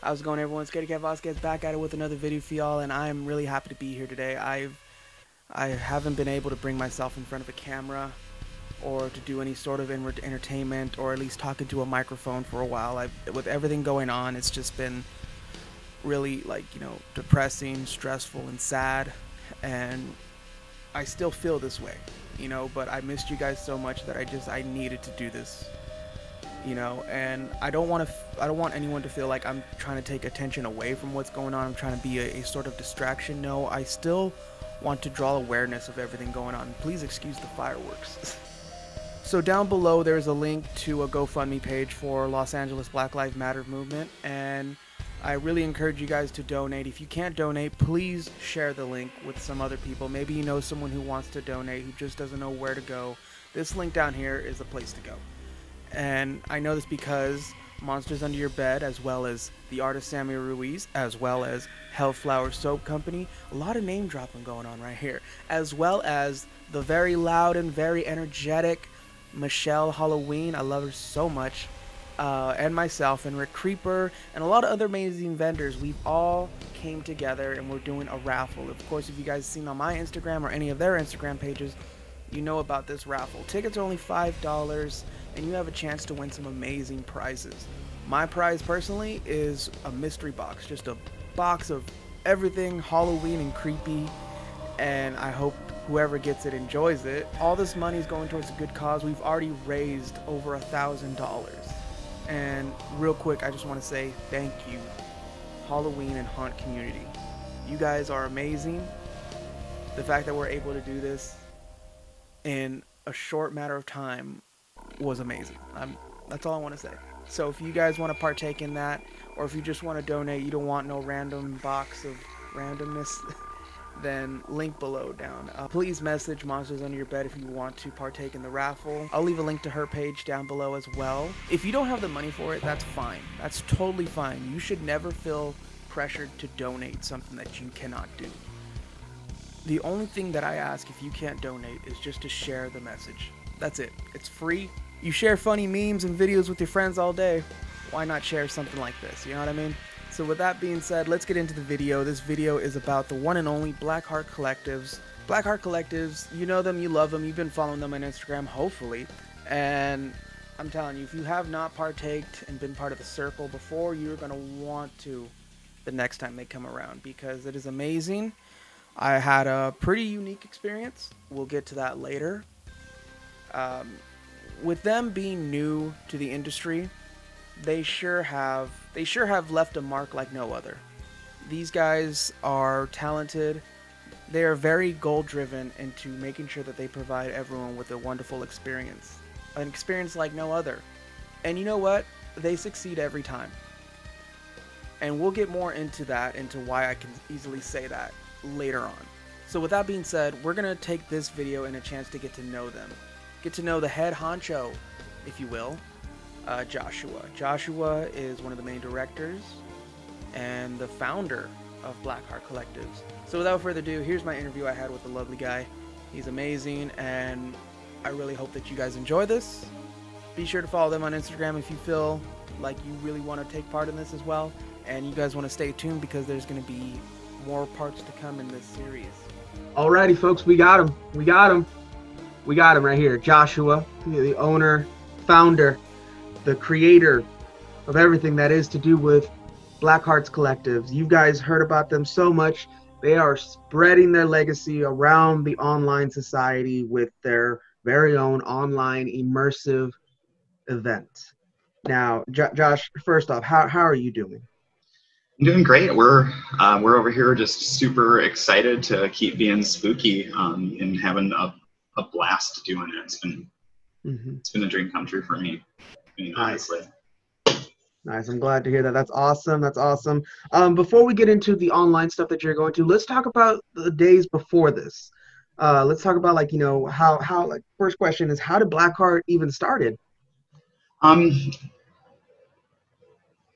How's it going, everyone? It's Cat Vasquez back at it with another video for y'all, and I am really happy to be here today. I haven't been able to bring myself in front of a camera or to do any sort of entertainment or at least talking to a microphone for a while. With everything going on, it's just been really depressing, stressful, and sad, and I still feel this way, but I missed you guys so much that I needed to do this. And I don't want anyone to feel like I'm trying to take attention away from what's going on. I'm trying to be a sort of distraction. No, I still want to draw awareness of everything going on. Please excuse the fireworks. So down below there's a link to a GoFundMe page for Los Angeles Black Lives Matter movement, and I really encourage you guys to donate. If you can't donate, please share the link with some other people. Maybe you know someone who wants to donate who just doesn't know where to go. This link down here is the place to go. And I know this because Monsters Under Your Bed, as well as the artist Sammy Ruiz, as well as Hellflower Soap Company, a lot of name dropping going on right here, as well as the very loud and very energetic Michelle Halloween, I love her so much, and myself and Rick Creeper and a lot of other amazing vendors. We've all came together and we're doing a raffle. Of course, if you guys seen on my Instagram or any of their Instagram pages, you know about this raffle. Tickets are only $5 and you have a chance to win some amazing prizes. My prize personally is a mystery box, just a box of everything Halloween and creepy, and I hope whoever gets it enjoys it. All this money is going towards a good cause. We've already raised over $1,000. And real quick, I just want to say thank you, Halloween and Haunt community. You guys are amazing. The fact that we're able to do this in a short matter of time was amazing. That's all I want to say. So if you guys want to partake in that, or if you just want to donate, you don't want no random box of randomness, then link below down. Please message Monsters Under Your Bed if you want to partake in the raffle. I'll leave a link to her page down below as well. If you don't have the money for it, that's fine. That's totally fine. You should never feel pressured to donate something that you cannot do. The only thing that I ask if you can't donate is just to share the message. That's it. It's free. You share funny memes and videos with your friends all day. Why not share something like this? You know what I mean? So with that being said, let's get into the video. This video is about the one and only Blackheart Collectives. Blackheart Collectives, you know them, you love them, you've been following them on Instagram, hopefully. And I'm telling you, if you have not partaked and been part of the circle before, you're going to want to the next time they come around, because it is amazing. I had a pretty unique experience. We'll get to that later. With them being new to the industry, they sure have left a mark like no other. These guys are talented. They are very goal-driven into making sure that they provide everyone with a wonderful experience. An experience like no other. And you know what? They succeed every time. And we'll get more into that, into why I can easily say that later on. So with that being said, we're going to take this video and a chance to get to know them. Get to know the head honcho, if you will. Joshua. Joshua is one of the main directors and the founder of Blackheart Collectives. So without further ado, here's my interview I had with the lovely guy. He's amazing, and I really hope that you guys enjoy this. Be sure to follow them on Instagram if you feel like you really want to take part in this as well. And you guys want to stay tuned because there's going to be more parts to come in this series. Alrighty, folks, we got him. We got him right here. Joshua, the owner, founder, the creator of everything that is to do with Blackheart Collectives. You guys heard about them so much. They are spreading their legacy around the online society with their very own online immersive event. Now, Josh, first off, how are you doing? I'm doing great. We're over here just super excited to keep being spooky and having a blast doing it. It's been a dream come true for me. Honestly. Nice. I'm glad to hear that. That's awesome. That's awesome. Before we get into the online stuff that you're going to, let's talk about the days before this. Let's talk about how first question is, how did Blackheart even started?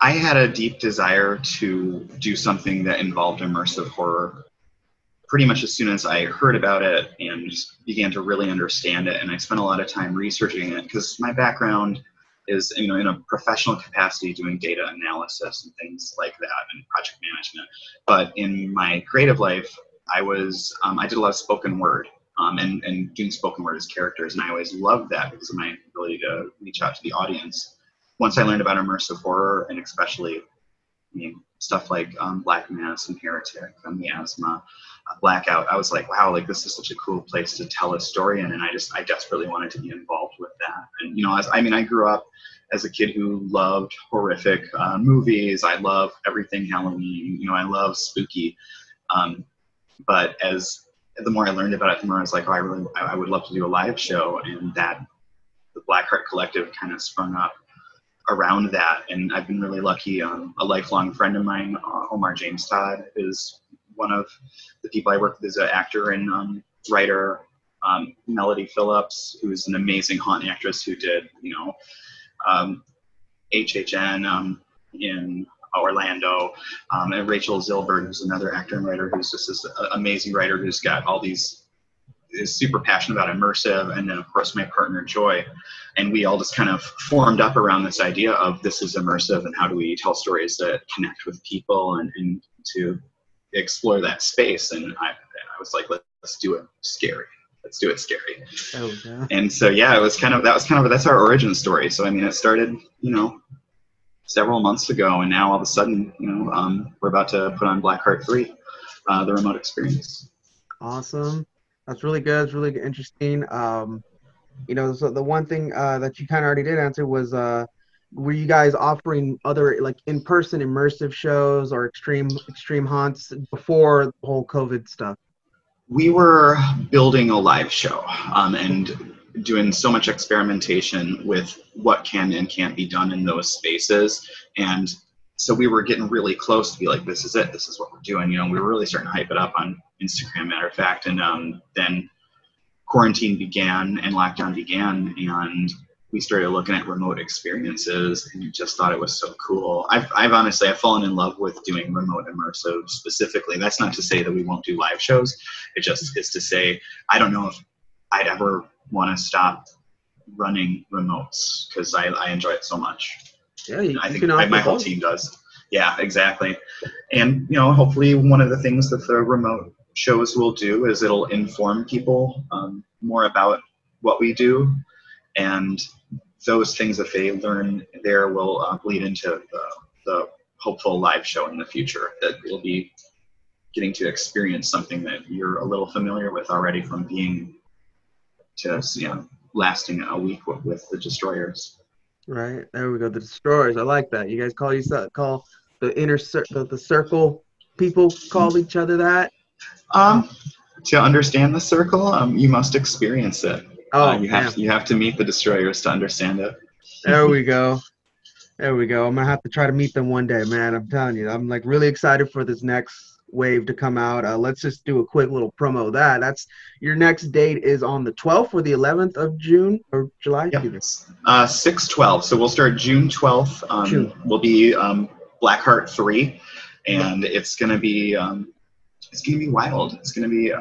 I had a deep desire to do something that involved immersive horror pretty much as soon as I heard about it and just began to really understand it. And I spent a lot of time researching it because my background is, you know, in a professional capacity doing data analysis and things like that and project management. But in my creative life, I did a lot of spoken word and doing spoken word as characters. And I always loved that because of my ability to reach out to the audience. Once I learned about immersive horror, and especially, I mean, stuff like Black Mass and Heretic, Miasma, Blackout, I was like, wow, like this is such a cool place to tell a story in, and I desperately wanted to be involved with that. And you know, I grew up as a kid who loved horrific movies. I love everything Halloween. You know, I love spooky. But the more I learned about it, the more I was like, oh, I would love to do a live show, and that the Blackheart Collective kind of sprung up around that. And I've been really lucky. A lifelong friend of mine, Omar James Todd, is one of the people I work with as an actor and writer. Melody Phillips, who's an amazing haunt actress who did, you know, HHN in Orlando, and Rachel Zilbert, who's another actor and writer who's just this amazing writer who's got all these, is super passionate about immersive, and then of course my partner Joy, and we all just kind of formed up around this idea of this is immersive and how do we tell stories that connect with people and to explore that space. And I was like, let's do it scary. Let's do it scary. Oh, yeah. And so yeah, that's our origin story. So I mean, it started, you know, several months ago, and now all of a sudden, you know, we're about to put on Blackheart 3, the remote experience. Awesome. That's really good. It's really interesting. You know, so the one thing that you kind of already did answer was, were you guys offering other like in-person immersive shows or extreme haunts before the whole COVID stuff? We were building a live show and doing so much experimentation with what can and can't be done in those spaces. And so we were getting really close to be like, this is it. This is what we're doing. You know, we were really starting to hype it up on Instagram, matter of fact. And then quarantine began and lockdown began, and we started looking at remote experiences, and just thought it was so cool. I've honestly fallen in love with doing remote immersive specifically. That's not to say that we won't do live shows. It just is to say, I don't know if I'd ever want to stop running remotes because I enjoy it so much. Yeah, I think my whole team does. Yeah, exactly. And, you know, hopefully one of the things that the remote shows will do is it'll inform people more about what we do, and those things that they learn there will bleed into the hopeful live show in the future, that you'll be getting to experience something that you're a little familiar with already from being to, you know, lasting a week with the Destroyers. Right, there we go. The Destroyers. I like that. You guys call the inner the circle people call each other that? To understand the circle, you must experience it. Oh, you have to meet the Destroyers to understand it. There we go. There we go. I'm gonna have to try to meet them one day, man. I'm telling you, I'm like really excited for this next wave to come out. Let's just do a quick little promo of that. That's your next date is on the 12th or the 11th of June or July? Yep. 6/12. So we'll start June 12th. We'll be Blackheart 3, and it's gonna be wild. It's gonna be.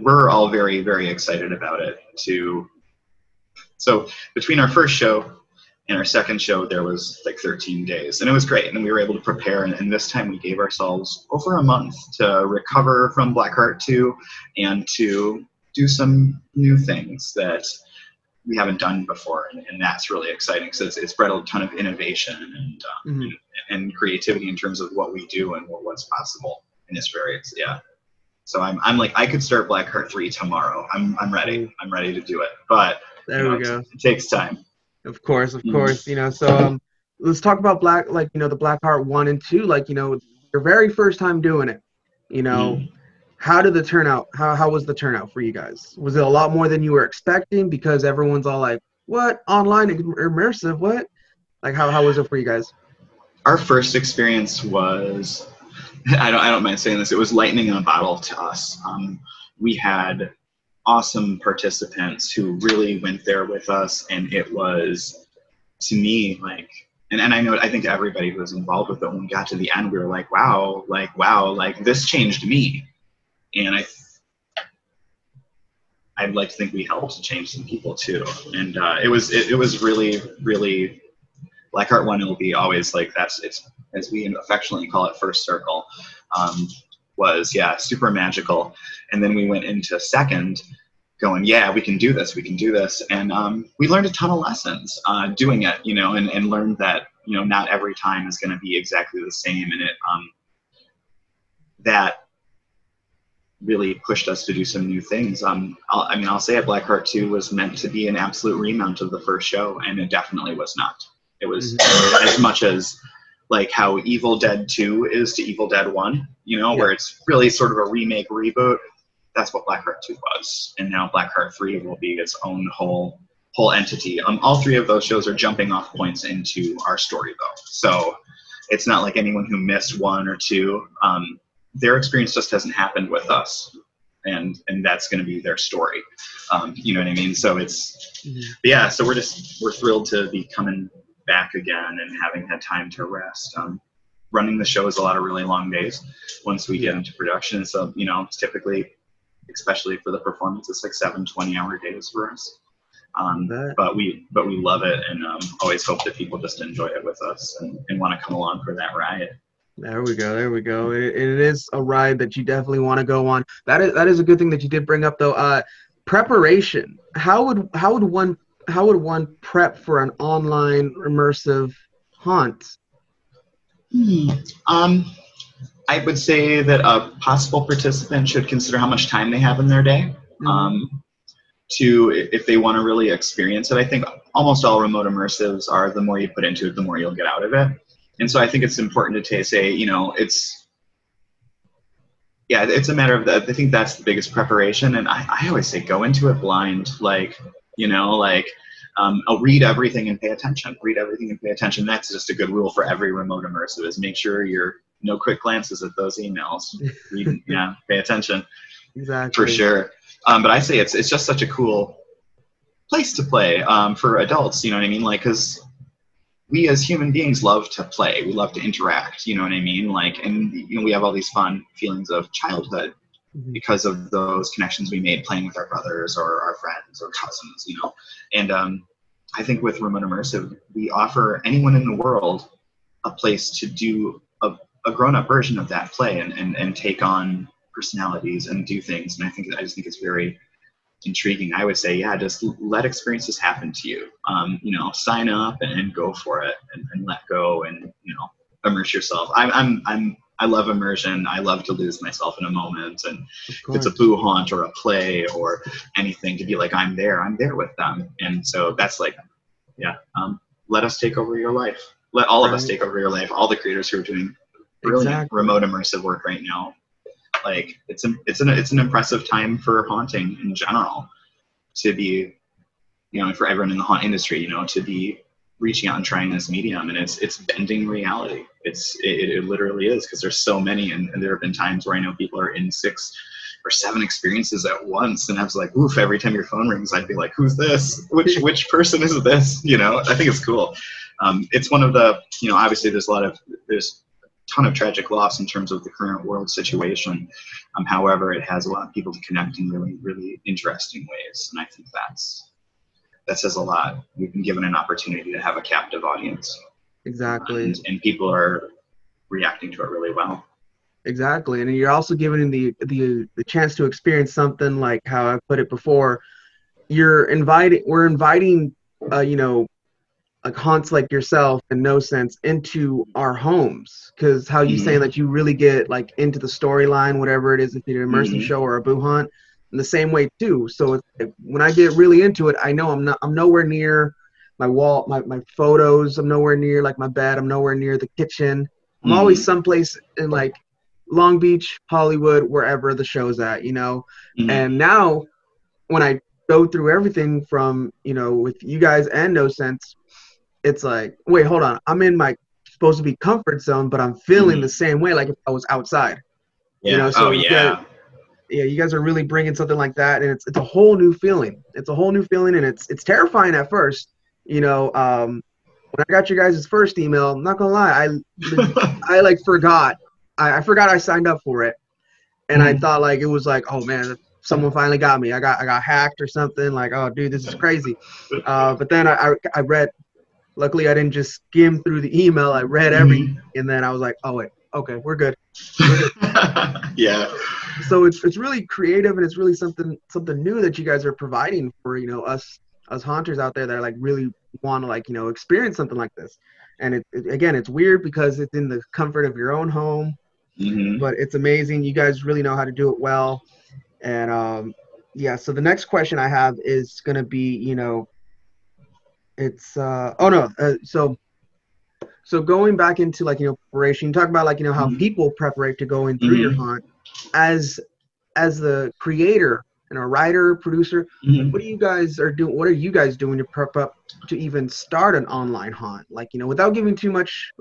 We're all very, very excited about it too. So between our first show and our second show, there was like 13 days, and it was great, and we were able to prepare, and this time we gave ourselves over a month to recover from Blackheart 2 and to do some new things that we haven't done before, and that's really exciting. So it's bred a ton of innovation and creativity in terms of what we do and what's possible, and it's very, yeah. So I'm like, I could start Blackheart 3 tomorrow. I'm ready. I'm ready to do it, but there we go. It takes time. Of course. You know, so let's talk about the Blackheart 1 and 2. Like, you know, your very first time doing it. You know, how did the turnout? How was the turnout for you guys? Was it a lot more than you were expecting? Because everyone's all like, "What, online immersive? What?" Like, how was it for you guys? Our first experience was, I don't mind saying this, it was lightning in a bottle to us. We had awesome participants who really went there with us, and it was, to me, like, and I think everybody who was involved with it, when we got to the end, we were like, wow, like this changed me. And I'd like to think we helped change some people too. And it was really, really Blackheart 1 will be always like it's as we affectionately call it, first circle, was super magical. And then we went into second going, yeah, we can do this, and we learned a ton of lessons doing it, and learned that not every time is going to be exactly the same, and it that really pushed us to do some new things. I'll say it, Blackheart 2 was meant to be an absolute remount of the first show, and it definitely was not. It was as much as like how Evil Dead 2 is to Evil Dead 1, where it's really sort of a remake, reboot. That's what Blackheart 2 was. And now Blackheart 3 will be its own whole entity. All three of those shows are jumping off points into our story, though. So it's not like anyone who missed 1 or 2, their experience just hasn't happened with us. And that's going to be their story. You know what I mean? So it's, so we're thrilled to be coming back again and having had time to rest. Running the show is a lot of really long days once we get into production. So, it's typically, especially for the performance, it's like 7 20-hour days for us. But we love it, and always hope that people just enjoy it with us and want to come along for that ride. There we go. It is a ride that you definitely want to go on. That is a good thing that you did bring up, though. Preparation. How would one prep for an online immersive haunt? I would say that a possible participant should consider how much time they have in their day. If they want to really experience it. I think almost all remote immersives are, the more you put into it, the more you'll get out of it. And so I think it's important to say, it's a matter of that. I think that's the biggest preparation. And I always say, go into it blind, I'll read everything and pay attention. That's just a good rule for every remote immersive, is make sure you're no quick glances at those emails. Read, pay attention. Exactly. For sure. But I say it's just such a cool place to play for adults, you know what I mean? Like, because we as human beings love to play. We love to interact, you know what I mean? Like, and we have all these fun feelings of childhood because of those connections we made playing with our brothers or our friends or cousins, And I think with remote immersive, we offer anyone in the world a place to do a grown-up version of that play and take on personalities and do things. And I just think it's very intriguing. I would say, just let experiences happen to you. Sign up and go for it and let go and immerse yourself. I love immersion. I love to lose myself in a moment, and if it's a boo haunt or a play or anything, to be like, I'm there with them. And so that's like, let us take over your life. Let all of us take over your life. All the creators who are doing brilliant remote immersive work right now. Like, it's an impressive time for haunting in general, to be, for everyone in the haunt industry, to be reaching out and trying this medium, and it's bending reality. It literally is, because there's so many, and there have been times where I know people are in 6 or 7 experiences at once, and I was like, oof, every time your phone rings, I'd be like, who's this? Which person is this? I think it's cool. It's one of the, obviously there's a ton of tragic loss in terms of the current world situation. However, it has a lot of people to connect in really, really interesting ways, and I think that says a lot. We've been given an opportunity to have a captive audience. Exactly. And people are reacting to it really well. Exactly. And you're also given the chance to experience something like how I put it before. We're inviting like haunts like yourself and No Sense into our homes, because how you saying that you really get like into the storyline, whatever it is, if it's an immersive show or a boo haunt, in the same way too. So when I get really into it, I know I'm nowhere near my wall, my photos. I'm nowhere near like my bed. I'm nowhere near the kitchen. I'm always someplace in like Long Beach, Hollywood, wherever the show's at, And now when I go through everything from, with you guys and No Sense, it's like, wait, hold on. I'm in my supposed to be comfort zone, but I'm feeling the same way like if I was outside. Yeah. So you guys are really bringing something like that, and it's a whole new feeling. It's a whole new feeling, and it's terrifying at first. When I got your guys' first email, I'm not gonna lie, I like forgot. I forgot I signed up for it, and I thought like it was like, oh man, someone finally got me. I got hacked or something. Like, oh dude, this is crazy. But then I read Luckily, I didn't just skim through the email. I read everything, and then I was like, oh wait, okay, we're good. We're good. Yeah. So it's really creative, and it's really something new that you guys are providing for, you know, us haunters out there that like really want to, like, you know, experience something like this. And again, it's weird because it's in the comfort of your own home, but it's amazing. You guys really know how to do it well. And yeah, so the next question I have is gonna be, you know, it's oh no, so going back into, like, you know, preparation, you talk about, like, you know, how people preparate to go in through your haunt. As the creator and a writer, producer, what do you guys are doing? What are you guys doing to prep up to even start an online haunt? Like, you know, without giving too much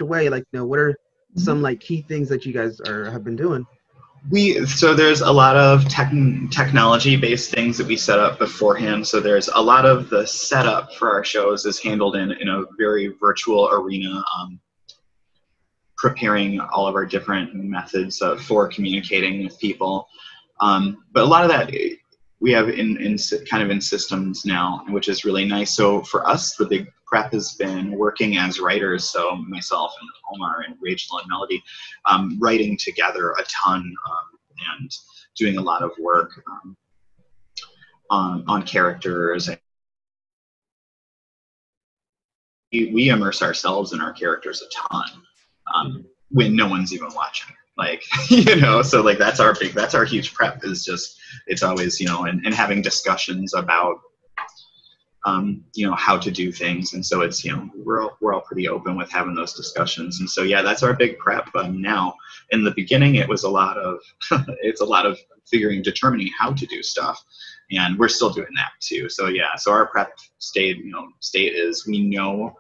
away, like, you know, what are some like key things that you guys have been doing? So there's a lot of technology-based things that we set up beforehand. So there's a lot of the setup for our shows is handled in a very virtual arena, preparing all of our different methods for communicating with people. But a lot of that we have in kind of in systems now, which is really nice. So for us, the big prep has been working as writers. So myself and Omar and Rachel and Melody, writing together a ton and doing a lot of work on characters. We immerse ourselves in our characters a ton when no one's even watching. Like, you know, so like that's our huge prep, is just, it's always, you know, and having discussions about, you know, how to do things. And so it's, you know, we're all pretty open with having those discussions. And so, yeah, that's our big prep. Now, in the beginning, it was a lot of, it's a lot of determining how to do stuff. And we're still doing that too. So yeah, so our prep state is, we know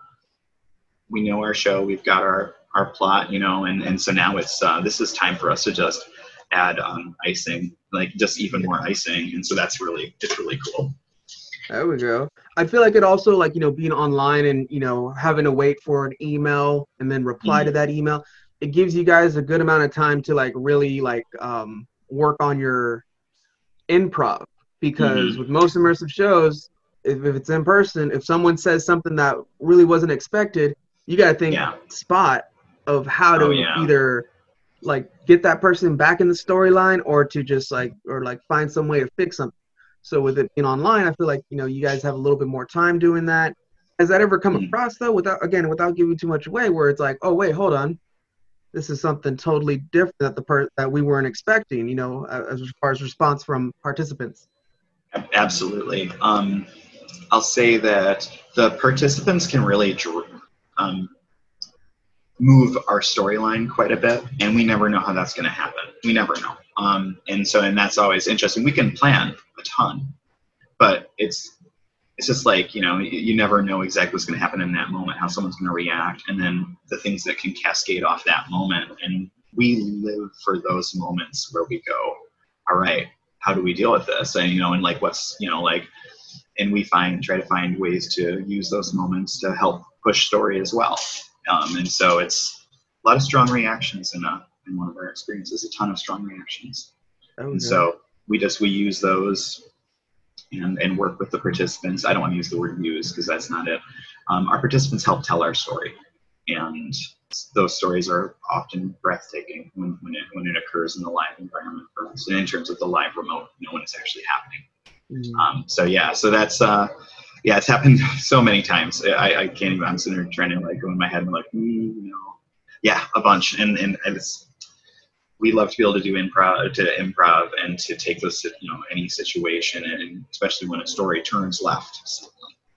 our show, we've got our plot, you know, and so now it's this is time for us to just add icing, like just even more icing, and so it's really cool. There we go. I feel like it also, like, you know, being online and, you know, having to wait for an email and then reply to that email, it gives you guys a good amount of time to, like, really, like, work on your improv, because with most immersive shows, if it's in person, if someone says something that really wasn't expected, you got to think spot of how to either, like, get that person back in the storyline, or to just like find some way to fix something. So with it being online, I feel like, you know, you guys have a little bit more time doing that. Has that ever come across, though, without giving too much away, where it's like, oh wait, hold on, this is something totally different that we weren't expecting, you know, as far as response from participants? Absolutely. I'll say that the participants can really move our storyline quite a bit, and we never know how that's going to happen. We never know. And that's always interesting. We can plan a ton, but it's just like, you know, you never know exactly what's going to happen in that moment, how someone's going to react, and then the things that can cascade off that moment. And we live for those moments where we go, all right, how do we deal with this? And, you know, and like, what's, you know, like, and we try to find ways to use those moments to help push story as well. And so it's a lot of strong reactions in one of our experiences, a ton of strong reactions. So we use those and work with the participants. I don't want to use the word use, because that's not it. Our participants help tell our story, and those stories are often breathtaking when it occurs in the live environment for us. And in terms of the live remote, you know, when it's actually happening. So yeah, so that's yeah, it's happened so many times. I can't even. I'm sitting there trying to, like, go in my head and like, you know, yeah, a bunch. And it's, we love to be able to do improv and to take those, you know, any situation, and especially when a story turns left,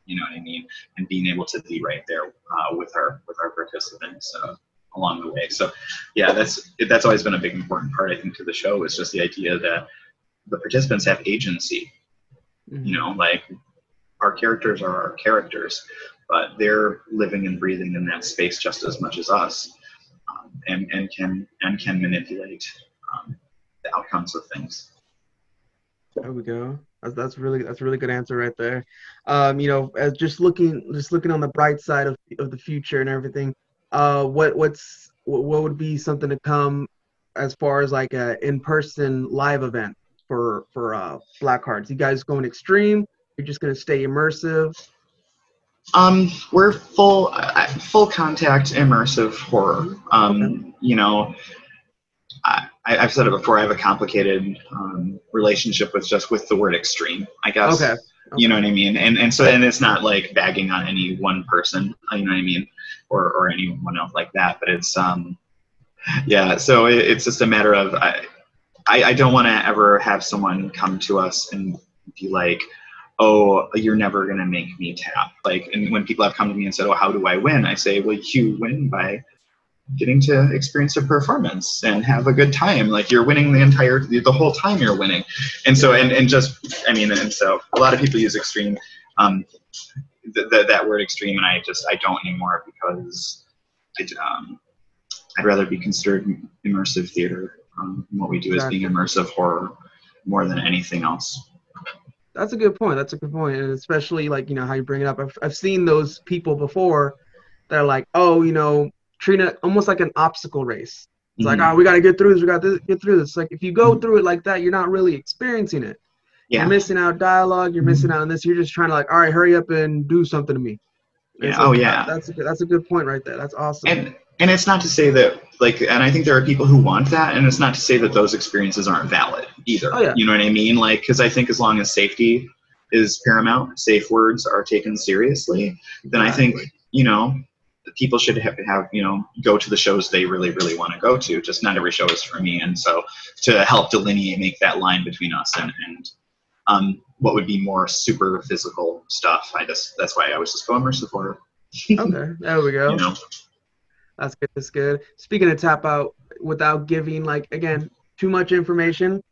you know what I mean, and being able to be right there with our participants along the way. So yeah, that's always been a big important part, I think, to the show, is just the idea that the participants have agency. You know, like, our characters are our characters, but they're living and breathing in that space just as much as us, and can manipulate the outcomes of things. There we go. That's a really good answer right there. You know, as just looking on the bright side of the future and everything, what would be something to come as far as like a in-person live event for Black Hearts? You guys going extreme? You're just gonna stay immersive? We're full contact immersive horror. Okay. You know, I've said it before. I have a complicated relationship with the word extreme, I guess. Okay. You know what I mean? And so it's not like bagging on any one person. You know what I mean? Or anyone else like that. But it's yeah. So it's just a matter of I don't want to ever have someone come to us and be like, oh, you're never going to make me tap. Like, and when people have come to me and said, oh, how do I win? I say, well, you win by getting to experience a performance and have a good time. Like, you're winning the whole time you're winning. And so, and so a lot of people use extreme, that word extreme, and I don't anymore, because I'd rather be considered immersive theater. What we do is being immersive horror more than anything else. That's a good point. And especially, like, how you bring it up. I've seen those people before that are like, oh, treat it almost like an obstacle race. It's like, oh, we got to get through this. We got to get through this. Like, if you go through it like that, you're not really experiencing it. Yeah. You're missing out dialogue. You're missing out on this. You're just trying to, like, all right, hurry up and do something to me. Yeah. So, That's a good point right there. That's awesome. And it's not to say that, like, and I think there are people who want that, and it's not to say that those experiences aren't valid either. Oh, yeah. You know what I mean? Like, because I think as long as safety is paramount, safe words are taken seriously, then I think, people should have go to the shows they really, really want to go to. Just not every show is for me. And so to help delineate, make that line between us and what would be more super physical stuff, that's why I always just go immersive horror. Okay, there we go. That's good. That's good. Speaking of tap out, without giving, like, again, too much information,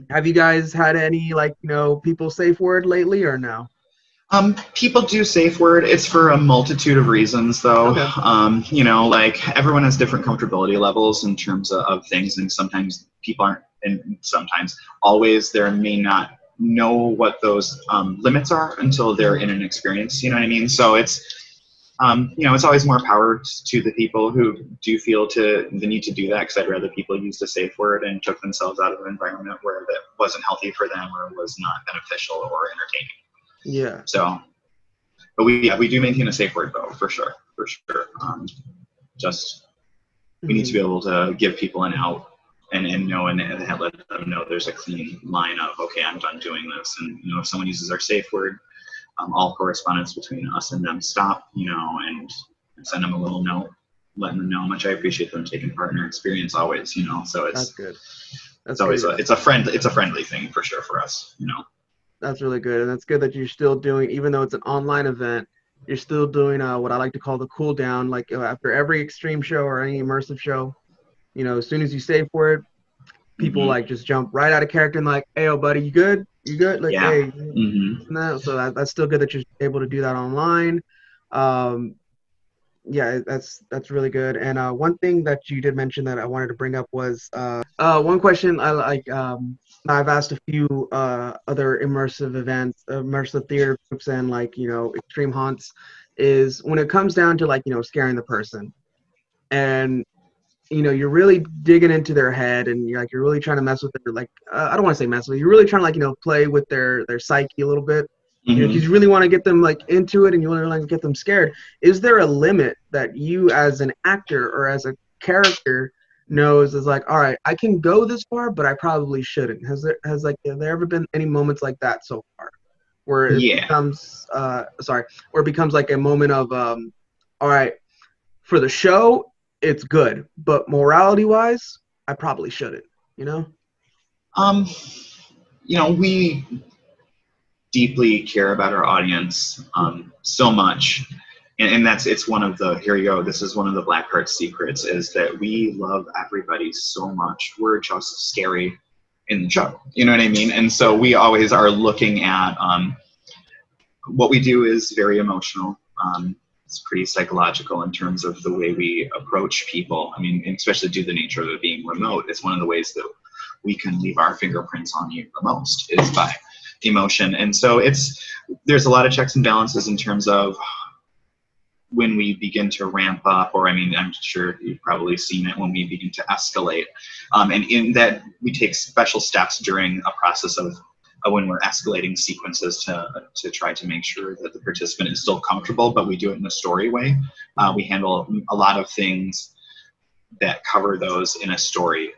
have you guys had any, like, people safe word lately or no? People do safe word. It's for a multitude of reasons, though. Okay. Like, everyone has different comfortability levels in terms of things, and sometimes people aren't, and sometimes always there may not know what those limits are until they're in an experience. You know what I mean? So it's it's always more power to the people who do feel the need to do that, because I'd rather people used a safe word and took themselves out of an environment where that wasn't healthy for them or was not beneficial or entertaining. Yeah. So, but we do maintain a safe word, though, for sure. We need to be able to give people an out and know and let them know there's a clean line of, okay, I'm done doing this. And if someone uses our safe word, all correspondence between us and them stop, and send them a little note, letting them know how much I appreciate them taking part in our experience always, So it's that's good. That's always it's a friendly thing for sure for us, That's really good, and that's good that you're still doing, even though it's an online event, you're still doing what I like to call the cool down. Like, after every extreme show or any immersive show, as soon as you safe word, people like just jump right out of character and like, hey, oh, buddy, you good? You good? Like, yeah. Hey. No, so that's still good that you're able to do that online. Yeah, that's really good. And one thing that you did mention that I wanted to bring up was one question I've asked a few other immersive events, immersive theater groups, and extreme haunts, is when it comes down to scaring the person, and you're really digging into their head, and you're really trying to mess with their I don't want to say mess with, you're really trying to play with their psyche a little bit. Because you really want to get them into it, and you want to get them scared. Is there a limit that you as an actor or as a character knows is like, all right, I can go this far, but I probably shouldn't? Has there ever been any moments like that so far, where it becomes where it becomes like a moment of all right, for the show it's good, but morality wise I probably shouldn't, we deeply care about our audience so much, and it's one of the, here you go, this is one of the Blackheart secrets, is that we love everybody so much. We're just scary in the show, you know what I mean? And so we always are looking at what we do is very emotional. It's pretty psychological in terms of the way we approach people. I mean, especially due to the nature of it being remote, it's one of the ways that we can leave our fingerprints on you the most, is by emotion. And so there's a lot of checks and balances in terms of when we begin to ramp up, or I'm sure you've probably seen it when we begin to escalate, and in that we take special steps during a process of when we're escalating sequences to try to make sure that the participant is still comfortable, but we do it in a story way. We handle a lot of things that cover those in a story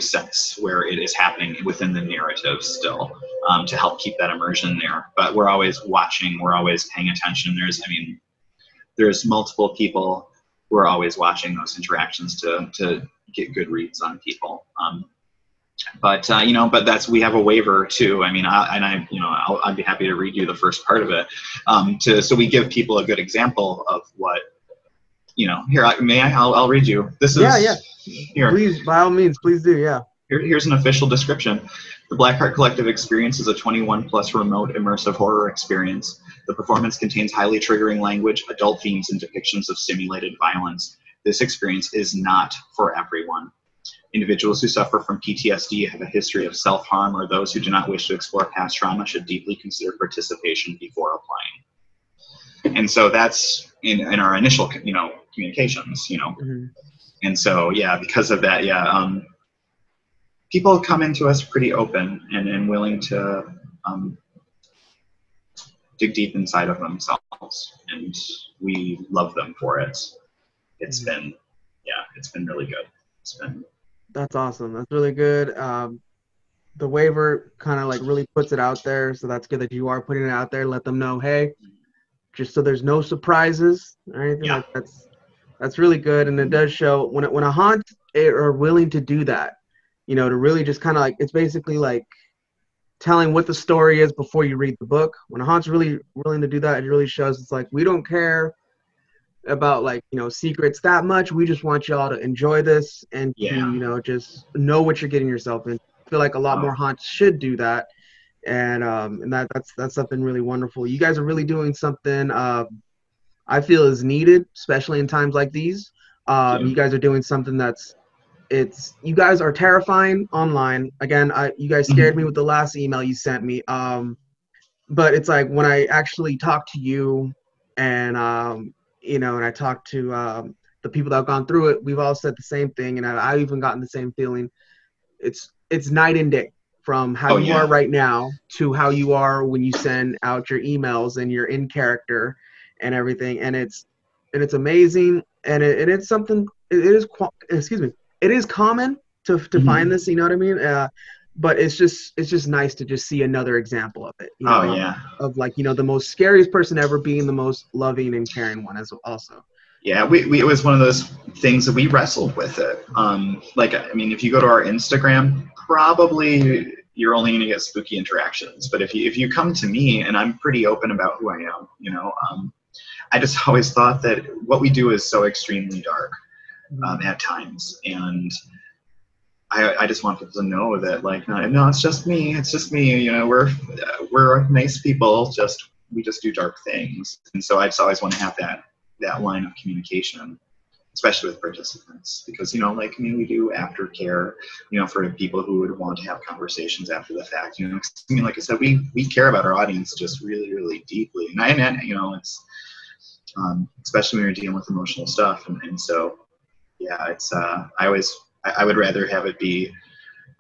sense, where it is happening within the narrative still, to help keep that immersion there. But we're always watching, we're always paying attention. There's multiple people who are always watching those interactions to get good reads on people. But we have a waiver too. I mean, I'd be happy to read you the first part of it, so we give people a good example of what, here, I'll read you. This is, yeah. Here. Please, by all means, please do, yeah. Here's an official description. The Blackheart Collective experience is a 21+ remote immersive horror experience. The performance contains highly triggering language, adult themes, and depictions of simulated violence. This experience is not for everyone. Individuals who suffer from PTSD, have a history of self-harm, or those who do not wish to explore past trauma should deeply consider participation before applying. And so that's in our initial, communications, Mm-hmm. And so, yeah, because of that, people come into us pretty open and willing to dig deep inside of themselves, and we love them for it. It's been really good. That's awesome. That's really good. The waiver kind of like really puts it out there, so that's good that you are putting it out there. Let them know, hey, just so there's no surprises or anything. Yeah. Like that's really good, and it does show when a haunt are willing to do that, to really just kind of like, it's basically like telling what the story is before you read the book. When a haunt's really willing to do that, it really shows it's like, we don't care about secrets that much. We just want y'all to enjoy this and to, just know what you're getting yourself in. I feel like a lot more haunts should do that, and that's something really wonderful. You guys are really doing something I feel is needed, especially in times like these. You guys are doing something you guys are terrifying online. Again, you guys scared me with the last email you sent me. But it's like when I actually talk to you and and I talk to the people that have gone through it, we've all said the same thing, and I've even gotten the same feeling. It's night and day from how you are right now to how you are when you send out your emails and you're in character and everything, and it's amazing, and it's something. It is common to find this, you know what I mean? But it's just nice to just see another example of it. Of the most scariest person ever being the most loving and caring one as also. Yeah, it was one of those things that we wrestled with it. If you go to our Instagram, probably you're only going to get spooky interactions. But if you come to me, and I'm pretty open about who I am, I just always thought that what we do is so extremely dark at times, and I just want people to know that, no, it's just me. It's just me. We're nice people. We just do dark things, and so I just always want to have that line of communication, especially with participants, because we do aftercare, for people who would want to have conversations after the fact. Like I said, we care about our audience just really, really deeply, and it's especially when you're dealing with emotional stuff, and so it's I would rather have it be,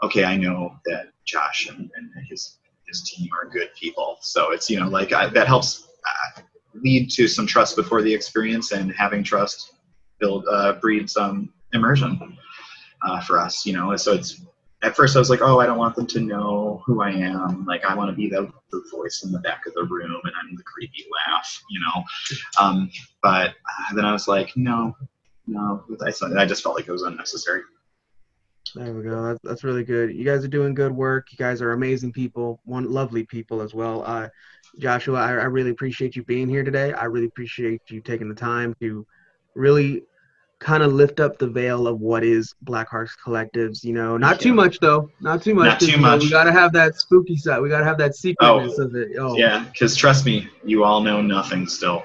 okay, I know that Josh and his team are good people, so it's that helps lead to some trust before the experience, and having trust breeds immersion for us. So it's, at first I was like, oh, I don't want them to know who I am. I want to be the voice in the back of the room, and I'm the creepy laugh, but then I was like, no, I just felt like it was unnecessary. There we go. That's really good. You guys are doing good work. You guys are amazing people, lovely people as well. Joshua, I really appreciate you being here today. I really appreciate you taking the time to really kind of lift up the veil of what is Blackheart Collectives. Not too much though. Not too much. Not too much. We gotta have that spooky side. We gotta have that secretness of it. Oh. Yeah, because trust me, you all know nothing still.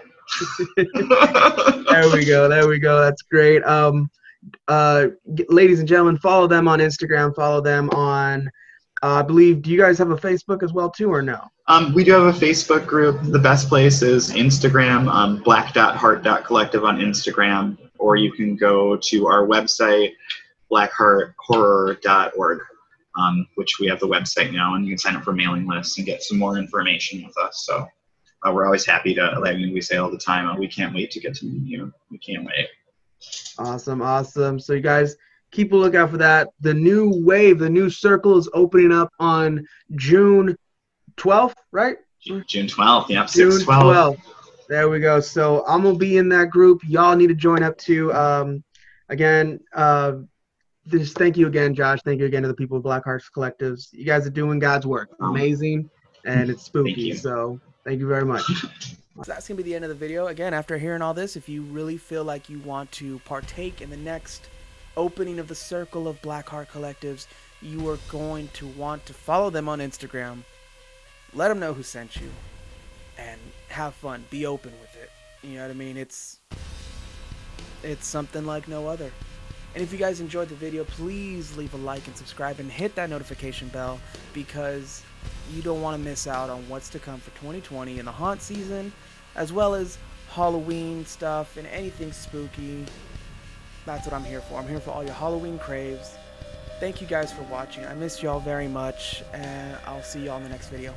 There we go. That's great. Ladies and gentlemen, follow them on Instagram. Follow them on, I believe, do you guys have a Facebook as well too, or no? We do have a Facebook group. The best place is Instagram, black.heart.collective on Instagram, or you can go to our website, blackhearthorror.org. which we have the website now, and you can sign up for mailing lists and get some more information with us. So we're always happy to, like we say all the time, we can't wait to get to meet you. We can't wait. Awesome, awesome. So you guys keep a lookout for that. The new wave, the new circle is opening up on June 12th, right? June 12th, yep, June 6/12. There we go. So I'm going to be in that group. Y'all need to join up too. Again, just thank you again, Josh. Thank you again to the people of Black Hearts Collectives. You guys are doing God's work. Amazing, and it's spooky. So thank you very much. So that's going to be the end of the video. Again, after hearing all this, if you really feel like you want to partake in the next opening of the circle of Black Heart Collectives, you are going to want to follow them on Instagram. Let them know who sent you. And have fun. Be open with it. You know what I mean? It's something like no other. And if you guys enjoyed the video, please leave a like and subscribe and hit that notification bell, because you don't want to miss out on what's to come for 2020 in the haunt season, as well as Halloween stuff and anything spooky. That's what I'm here for. I'm here for all your Halloween craves. Thank you guys for watching. I miss y'all very much, and I'll see y'all in the next video.